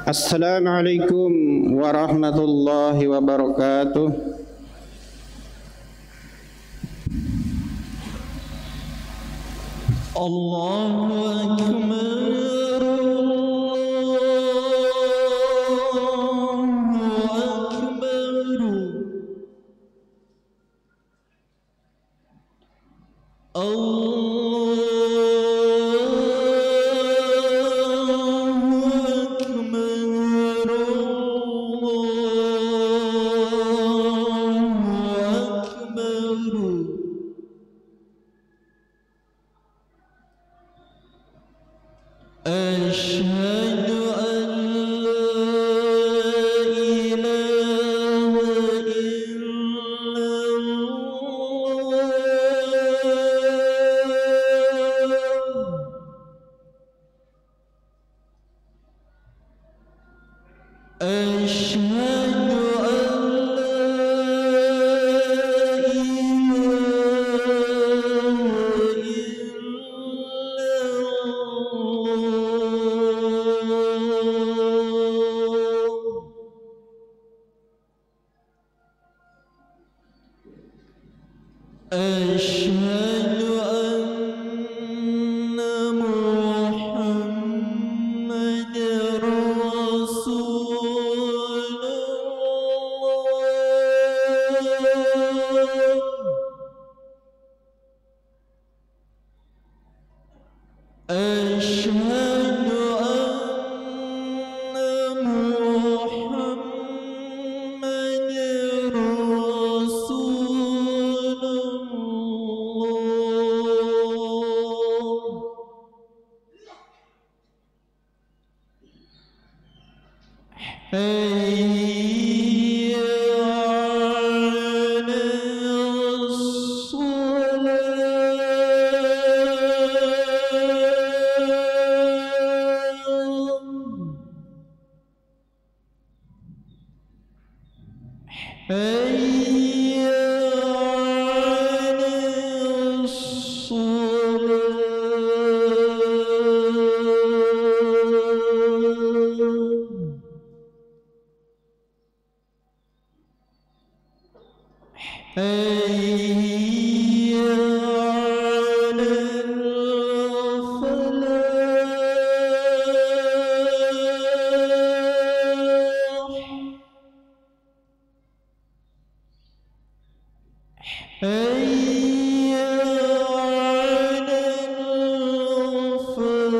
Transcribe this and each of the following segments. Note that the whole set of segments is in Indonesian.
Assalamualaikum warahmatullahi wabarakatuh. Allahu Akbar, أشهد أن لا إله إلا الله. أشهد أشهد أن محمد رسول الله. أشهد أن محمد رسول الله. حي على الصلاة. حي على الصلاة. حي على الفلاح. حي على الفلاح.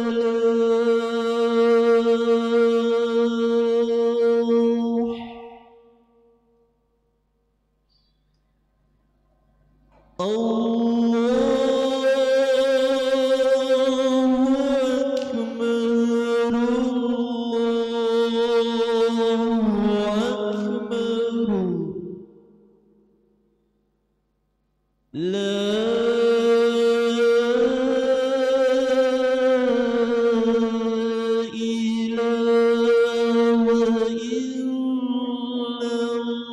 الله أكبر، الله أكبر. لا إله إلا الله.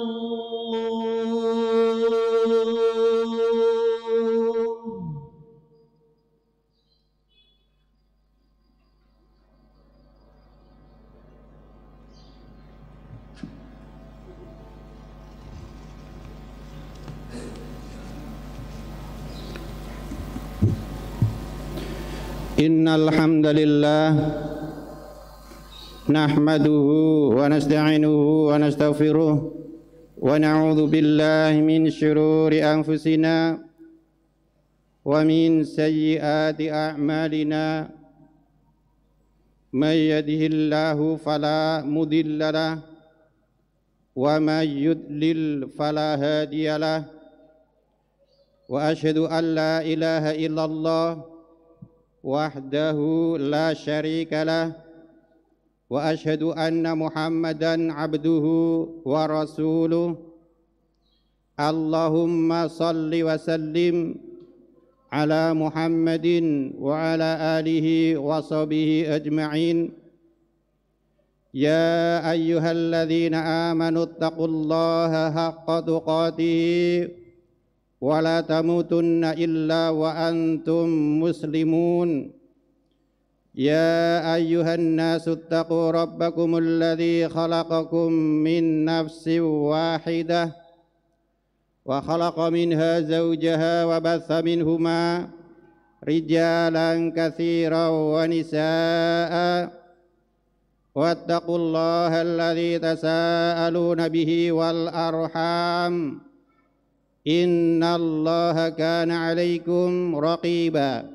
Innal hamdalillah nahmaduhu wa nasta'inuhu wa nastaghfiruh wa na'udzu billahi min syururi anfusina wa min sayyiati a'malina. May yahdihillahu fala mudilla lahu wa may yudlil fala hadiya lahu. Wa asyhadu an la ilaha illallah wahdahu la syarika lah wa asyhadu anna Muhammadan abduhu wa rasuluh. Allahumma salli wa sallim ala Muhammadin wa ala alihi wa sahbihi ajma'in. Ya ayyuhalladzina amanu taqullaha haqqa tuqatih wa la tamutunna illa wa antum muslimun. يا أيها الناس اتقوا ربكم الذي خلقكم من نفس واحدة وخلق منها زوجها وبث منهما رجالا كثيرا ونساء واتقوا الله الذي تساءلون به والأرحام إن الله كان عليكم رقيبا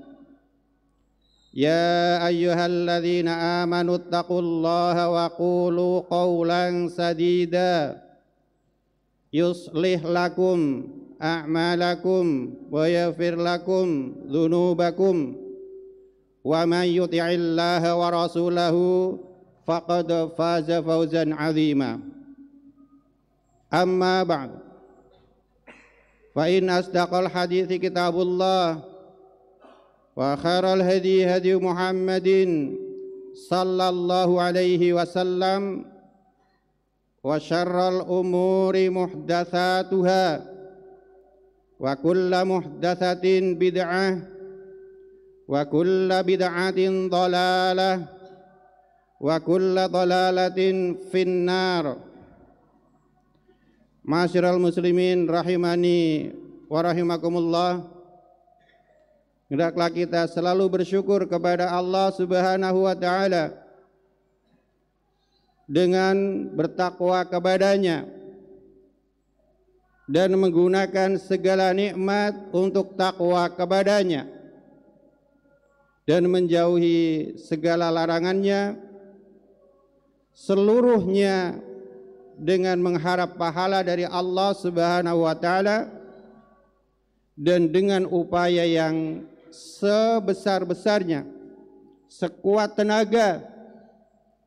يا أيها الذين آمنوا اتقوا الله وقولوا قولا سديدا يصلح لكم أعمالكم ويغفر لكم ذنوبكم ومن يطع الله ورسوله فقد فاز فوزا عظيما أما بعد فإن أصدق الحديث كتاب الله وخير الهدي هدي محمد صلى الله عليه وسلم وشر الأمور محدثاتها وكل محدثة بدعة وكل بدعة ضلالة وكل ضلالة في النار. Ma'asyiral muslimin rahimani wa rahimakumullah. Hendaklah kita selalu bersyukur kepada Allah Subhanahu wa taala dengan bertakwa kepadanya dan menggunakan segala nikmat untuk takwa kepadanya dan menjauhi segala larangannya, seluruhnya dengan mengharap pahala dari Allah Subhanahu wa taala dan dengan upaya yang sebesar-besarnya, sekuat tenaga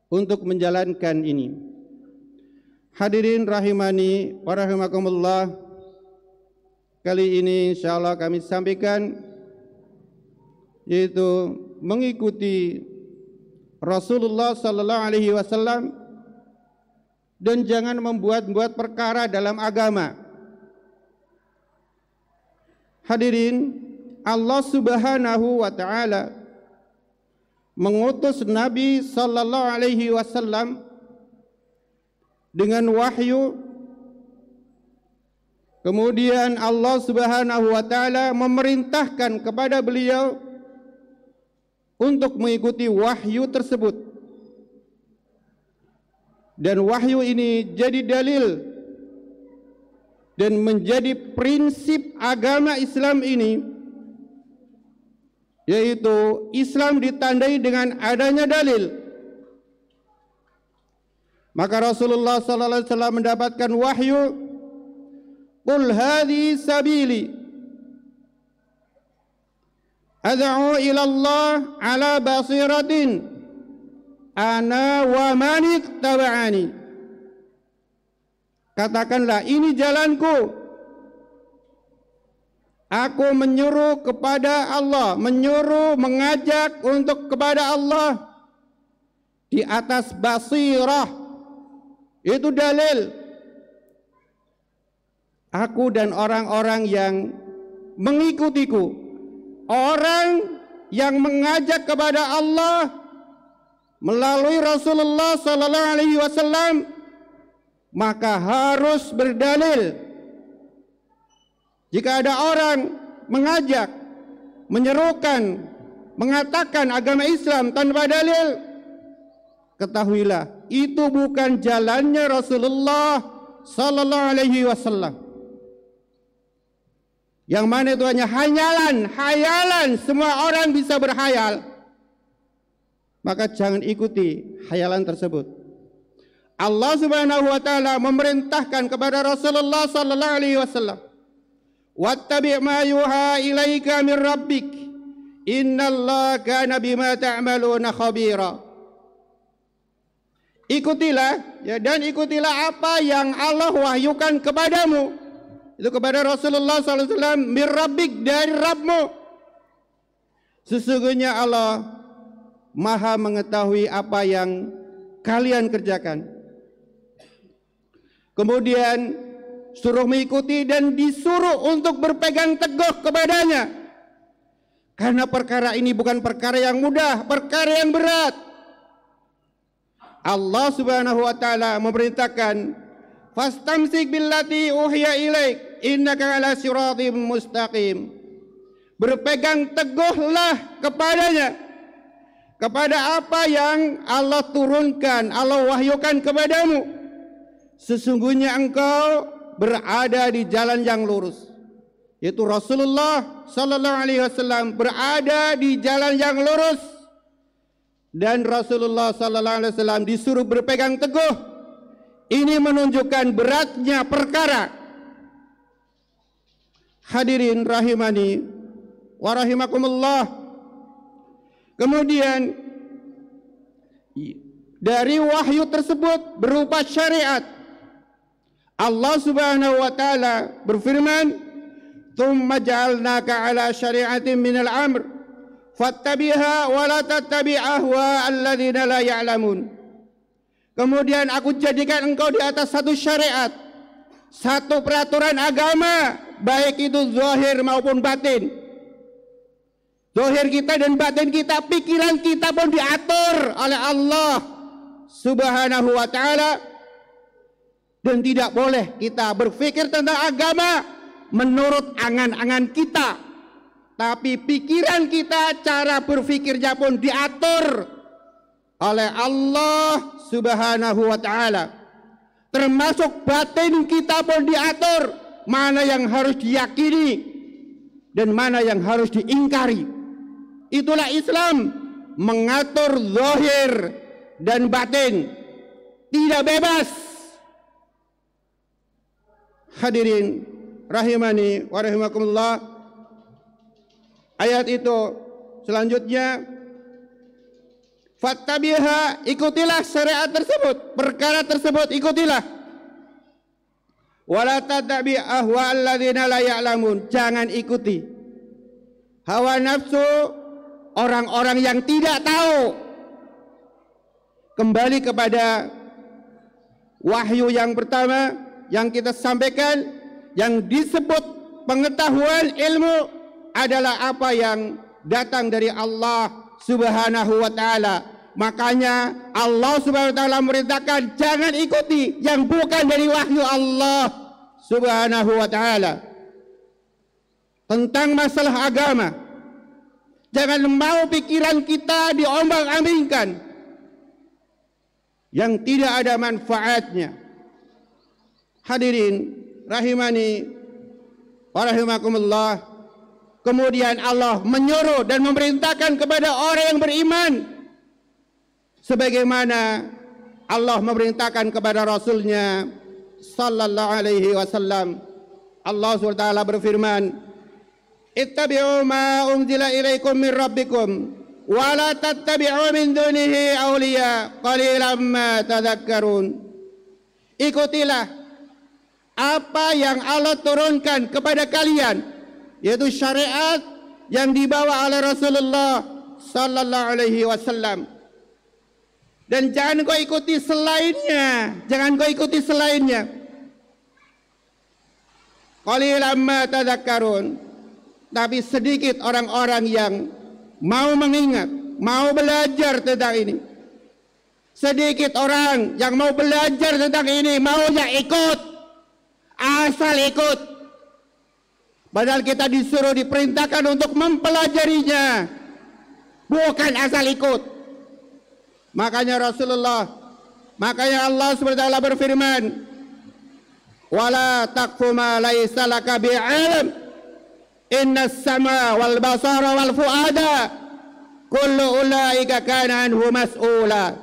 untuk menjalankan ini. Hadirin rahimani wa rahimakumullah, kali ini insyaallah kami sampaikan yaitu mengikuti Rasulullah sallallahu alaihi wasallam dan jangan membuat-buat perkara dalam agama. Hadirin, Allah Subhanahu wa taala mengutus Nabi sallallahu alaihi wasallam dengan wahyu. Kemudian Allah Subhanahu wa taala memerintahkan kepada beliau untuk mengikuti wahyu tersebut. Dan wahyu ini jadi dalil dan menjadi prinsip agama Islam ini, yaitu Islam ditandai dengan adanya dalil. Maka Rasulullah sallallahu alaihi wasallam mendapatkan wahyu, "Qul hadhihi sabili ad'u ila Allah ala basiratin ana wa man ittaba'ani." Katakanlah, ini jalanku. Aku menyuruh kepada Allah, mengajak untuk kepada Allah di atas basirah. Itu dalil. Aku dan orang-orang yang mengikutiku, orang yang mengajak kepada Allah melalui Rasulullah sallallahu alaihi wasallam, maka harus berdalil. Jika ada orang mengajak, menyerukan, mengatakan agama Islam tanpa dalil, ketahuilah itu bukan jalannya Rasulullah sallallahu alaihi wasallam. Yang mana itu hanya hayalan, semua orang bisa berhayal. Maka jangan ikuti hayalan tersebut. Allah Subhanahu wa taala memerintahkan kepada Rasulullah sallallahu alaihi wasallam, "Wattabi' ma yuha ilaika min rabbik, innallaha kana bima ta'maluna khabira." Ikutilah dan ikutilah apa yang Allah wahyukan kepadamu. Itu kepada Rasulullah sallallahu alaihi wasallam, min rabbik, dari Rabbmu. Sesungguhnya Allah Maha mengetahui apa yang kalian kerjakan. Kemudian suruh mengikuti dan disuruh untuk berpegang teguh kepadanya. Karena perkara ini bukan perkara yang mudah, perkara yang berat. Allah Subhanahu wa taala memerintahkan, "Fastamsik billati uhiya ilaik, innaka ala siratim mustaqim." Berpegang teguhlah kepadanya, kepada apa yang Allah turunkan, Allah wahyukan kepadamu. Sesungguhnya engkau berada di jalan yang lurus. Yaitu Rasulullah sallallahu alaihi wasallam berada di jalan yang lurus. Dan Rasulullah sallallahu alaihi wasallam disuruh berpegang teguh. Ini menunjukkan beratnya perkara. Hadirin rahimani wa rahimakumullah. Kemudian dari wahyu tersebut berupa syariat, Allah Subhanahu wa taala berfirman, "Tsumma ja'alnaka 'ala syari'atin minal amr fattabi'ha wa la tattabi' ahwa alladziina la ya'lamun." Kemudian aku jadikan engkau di atas satu syariat, satu peraturan agama, baik itu zahir maupun batin. Zahir kita dan batin kita, pikiran kita pun diatur oleh Allah Subhanahu wa taala. Dan tidak boleh kita berpikir tentang agama menurut angan-angan kita, tapi pikiran kita, cara berpikirnya pun diatur oleh Allah Subhanahu wa taala. Termasuk batin kita pun diatur, mana yang harus diyakini dan mana yang harus diingkari. Itulah Islam, mengatur zahir dan batin, tidak bebas. Hadirin rahimani wa rahimakumullah. Ayat itu selanjutnya, fattabiha, ikutilah syariat tersebut, perkara tersebut ikutilah. Wala tattabi ahwa alladziina la ya'lamun, jangan ikuti hawa nafsu orang-orang yang tidak tahu. Kembali kepada wahyu yang pertama yang kita sampaikan, yang disebut pengetahuan ilmu adalah apa yang datang dari Allah Subhanahu wa taala. Makanya Allah Subhanahu wa taala memerintahkan jangan ikuti yang bukan dari wahyu Allah Subhanahu wa taala tentang masalah agama. Jangan mau pikiran kita diombang-ambingkan yang tidak ada manfaatnya. Hadirin rahimani wa rahimakumullah. Kemudian Allah menyuruh dan memerintahkan kepada orang yang beriman, sebagaimana Allah memerintahkan kepada Rasulnya sallallahu alaihi wasallam. Allah SWT berfirman, "Ittabi'u ma unzila ilaikum min rabbikum wa la tattabi'u min dunihi awliya qalilan ma tadhakkarun." Ikutilah apa yang Allah turunkan kepada kalian, yaitu syariat yang dibawa oleh Rasulullah sallallahu alaihi wasallam. Dan jangan kau ikuti selainnya, jangan kau ikuti selainnya. Qalilan ma tadhakkarun. Tapi sedikit orang-orang yang mau mengingat, mau belajar tentang ini. Sedikit orang yang mau belajar tentang ini, maunya ikut, asal ikut. Padahal kita disuruh, diperintahkan untuk mempelajarinya, bukan asal ikut. Makanya Allah SWT berfirman, "Wala taqfu ma laysa laka bi'ilm. Inna sama wal basara wal fuada kullu ulaika kana anhu mas'ula."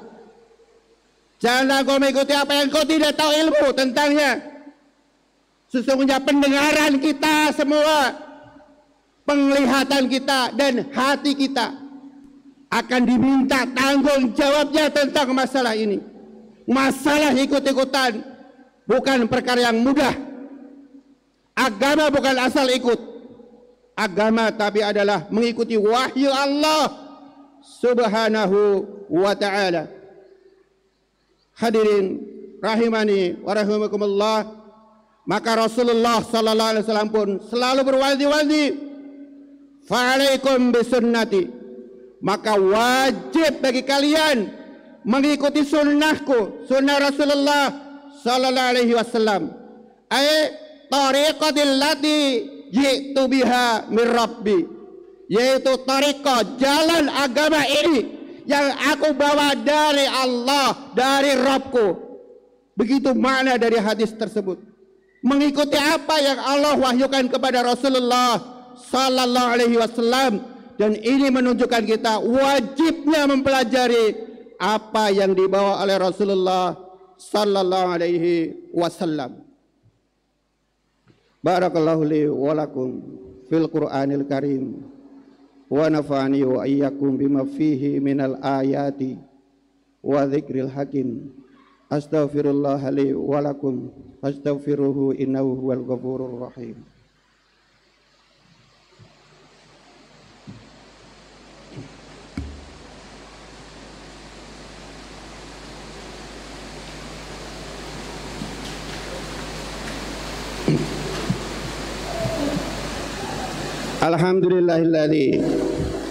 Janganlah kau mengikuti apa yang kau tidak tahu ilmu tentangnya. Sesungguhnya pendengaran kita semua, penglihatan kita dan hati kita akan diminta tanggung jawabnya tentang masalah ini. Masalah ikut-ikutan bukan perkara yang mudah. Agama bukan asal ikut. Agama tapi adalah mengikuti wahyu Allah Subhanahu wa ta'ala. Hadirin rahimani wa rahimakumullah. Maka Rasulullah sallallahu alaihi wasallam pun selalu berwaldi-waldi, Fa'alaikum bisunnati, maka wajib bagi kalian mengikuti sunnahku, sunnah Rasulullah sallallahu alaihi wasallam. Ai tariqatil lati jitu biha min rabbi, yaitu tariqah, jalan agama ini yang aku bawa dari Allah, dari Rabbku. Begitu makna dari hadis tersebut. Mengikuti apa yang Allah wahyukan kepada Rasulullah sallallahu alaihi wasallam, dan ini menunjukkan kita wajibnya mempelajari apa yang dibawa oleh Rasulullah sallallahu alaihi wasallam. Barakallahu li wa lakum fil Qur'anil Karim wa nafa'ani wa iyyakum bima fihi minal ayati wa dzikril hakim. Astaghfirullah li wa lakum fastaghfiruhu innahu huwal ghafurur rahim. Alhamdulillahilladzi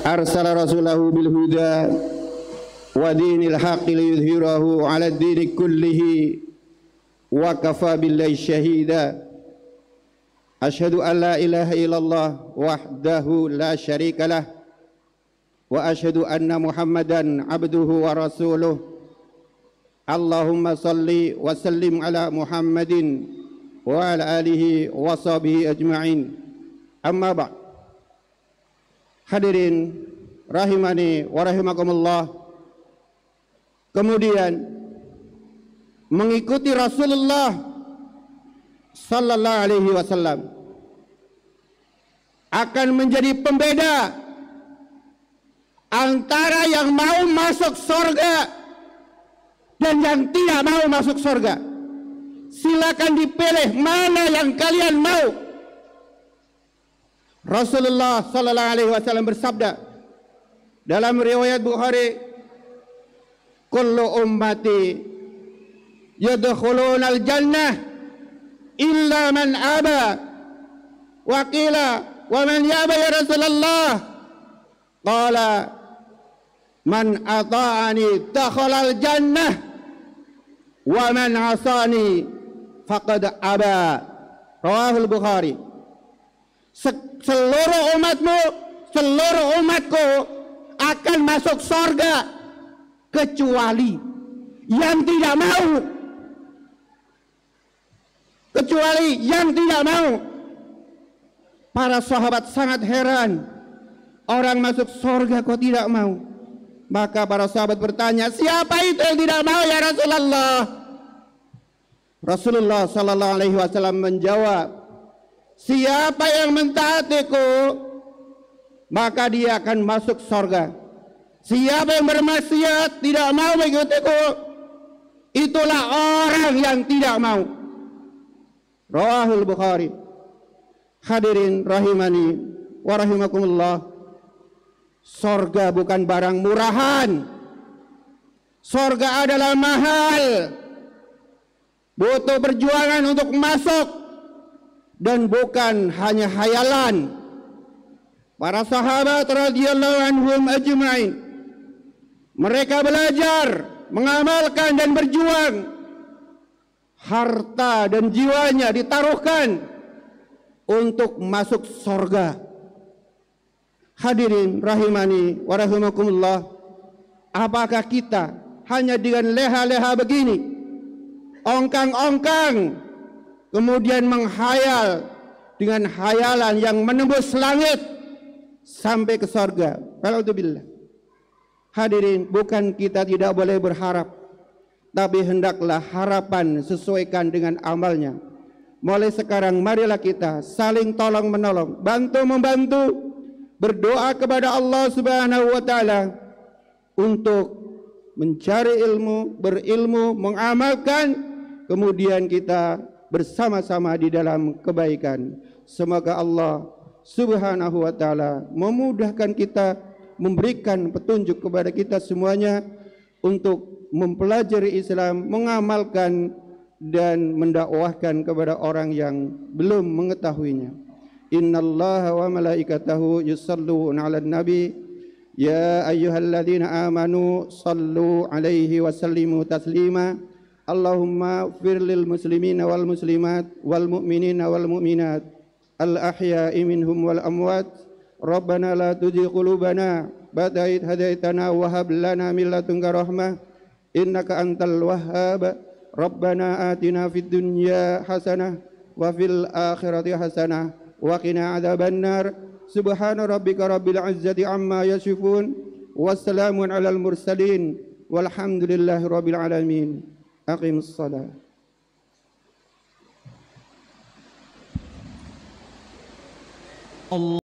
arsala rasulahu bil huda wa dinil haqqi liyudhhirahu 'ala ad-dini kullihi wa kafa billahi shahida. Asyhadu an la ilaha illallah wahdahu la syarika lah wa asyhadu anna Muhammadan abduhu wa rasuluh. Allahumma salli wa sallim ala Muhammadin wa ala alihi wa sahbihi ajma'in. Amma ba'd. Hadirin rahimani wa rahimakumullah. Kemudian mengikuti Rasulullah sallallahu alaihi wasallam akan menjadi pembeda antara yang mau masuk surga dan yang tidak mau masuk surga. Silakan dipilih mana yang kalian mau. Rasulullah sallallahu alaihi wasallam bersabda dalam riwayat Bukhari, kullu ummati yadkhuluna al-jannah illa man aba. Wa qila wa man yaba ya Rasulullah? Qala man ata'ani dakhala al-jannah wa man asani faqad aba. Rawahul Bukhari. Seluruh umatmu, seluruh umatku akan masuk surga kecuali yang tidak mau. Kecuali yang tidak mau. Para sahabat sangat heran, orang masuk surga kok tidak mau. Maka para sahabat bertanya, siapa itu yang tidak mau ya Rasulullah? Rasulullah sallallahu alaihi wasallam menjawab, siapa yang mentaatiku maka dia akan masuk surga. Siapa yang bermaksiat tidak mau mengikutiku, itulah orang yang tidak mau. Rawahul Bukhari. Hadirin rahimani wa rahimakumullah. Surga bukan barang murahan. Surga adalah mahal. Butuh perjuangan untuk masuk. Dan bukan hanya hayalan. Para sahabat radhiyallahu anhum ajma'in, mereka belajar, mengamalkan dan berjuang. Harta dan jiwanya ditaruhkan untuk masuk surga. Hadirin rahimani wa rahimakumullah. Apakah kita hanya dengan leha-leha begini, ongkang-ongkang, kemudian menghayal dengan hayalan yang menembus langit sampai ke surga? Alhamdulillah. Hadirin, bukan kita tidak boleh berharap, tapi hendaklah harapan sesuaikan dengan amalnya. Mulai sekarang marilah kita saling tolong menolong, bantu membantu, berdoa kepada Allah Subhanahu wa taala untuk mencari ilmu, berilmu, mengamalkan, kemudian kita bersama-sama di dalam kebaikan. Semoga Allah Subhanahu wa taala memudahkan kita, memberikan petunjuk kepada kita semuanya untuk mempelajari Islam, mengamalkan dan mendakwahkan kepada orang yang belum mengetahuinya. innallaha wa malaikatahu yusalluna 'alan nabi ya ayyuhalladzina amanu sallu 'alaihi wa sallimu taslima Allahumma ighfir lil muslimina wal muslimat wal mu'minina wal mu'minat al ahya'i minhum wal amwat Rabbana la tuzigh qulubana ba'da idh hadaitana wa hab lana min ladunka rahmah innaka antal wahhab Rabbana atina fid dunya hasanah wa fil akhirati hasanah wa qina adzabannar subhana rabbika rabbil izzati amma yasifun wassalamun alal mursalin walhamdulillahi rabbil alamin aqimus shalah.